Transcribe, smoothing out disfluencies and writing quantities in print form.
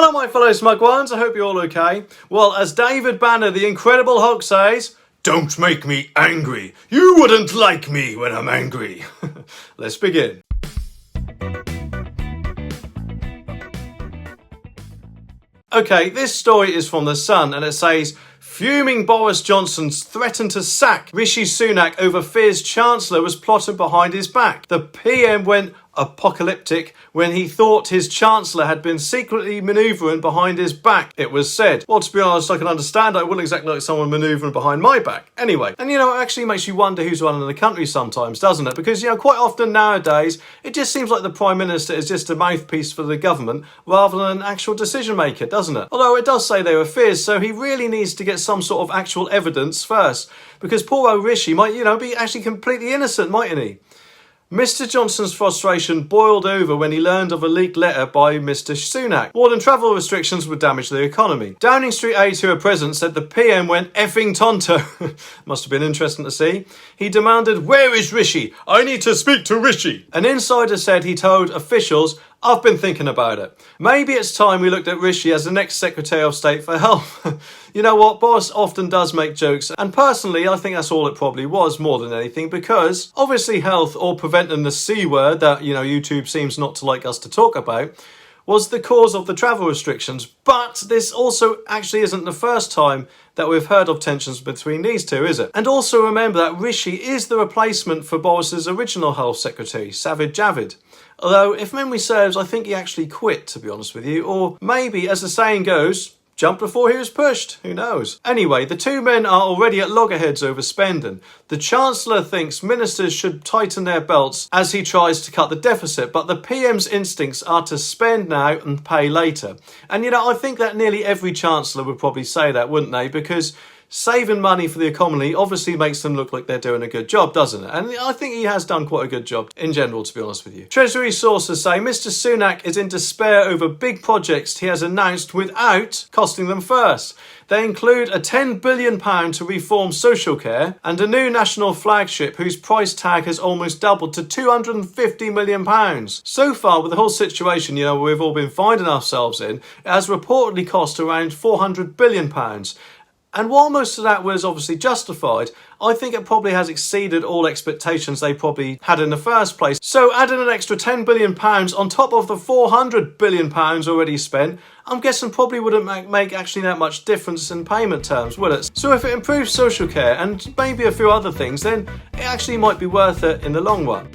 Hello my fellow smug ones, I hope you're all okay. Well, as David Banner, the Incredible Hulk says, "Don't make me angry. You wouldn't like me when I'm angry." Let's begin. Okay, this story is from The Sun and it says, "Fuming Boris Johnson's threatened to sack Rishi Sunak over fears Chancellor was plotting behind his back. The PM went apocalyptic when he thought his Chancellor had been secretly manoeuvring behind his back, it was said." Well, to be honest, I can understand. I wouldn't exactly like someone manoeuvring behind my back. Anyway, and it actually makes you wonder who's running the country sometimes, doesn't it? Because, quite often nowadays, it just seems like the Prime Minister is just a mouthpiece for the government rather than an actual decision maker, doesn't it? Although it does say there were fears, so he really needs to get some sort of actual evidence first. Because poor old Rishi might, be actually completely innocent, mightn't he? Mr Johnson's frustration boiled over when he learned of a leaked letter by Mr Sunak. Warning travel restrictions would damage the economy. Downing Street aides who were present said the PM went effing tonto. Must have been interesting to see. He demanded, "Where is Rishi? I need to speak to Rishi." An insider said he told officials, "I've been thinking about it. Maybe it's time we looked at Rishi as the next Secretary of State for Health." You know what, Boris often does make jokes, and personally I think that's all it probably was more than anything, because obviously health, or preventing the C word that YouTube seems not to like us to talk about, was the cause of the travel restrictions. But this also actually isn't the first time that we've heard of tensions between these two, is it? And also remember that Rishi is the replacement for Boris's original Health Secretary, Sajid Javid. Although, if memory serves, I think he actually quit, to be honest with you. Or maybe, as the saying goes, jumped before he was pushed. Who knows? Anyway, the two men are already at loggerheads over spending. The Chancellor thinks ministers should tighten their belts as he tries to cut the deficit, but the PM's instincts are to spend now and pay later. And I think that nearly every Chancellor would probably say that, wouldn't they? Because saving money for the economy obviously makes them look like they're doing a good job, doesn't it? And I think he has done quite a good job in general, to be honest with you. Treasury sources say Mr Sunak is in despair over big projects he has announced without costing them first. They include a £10 billion to reform social care and a new national flagship whose price tag has almost doubled to £250 million. So far, with the whole situation we've all been finding ourselves in, it has reportedly cost around £400 billion. And while most of that was obviously justified, I think it probably has exceeded all expectations they probably had in the first place. So adding an extra £10 billion on top of the £400 billion already spent, I'm guessing probably wouldn't make actually that much difference in payment terms, will it? So if it improves social care and maybe a few other things, then it actually might be worth it in the long run.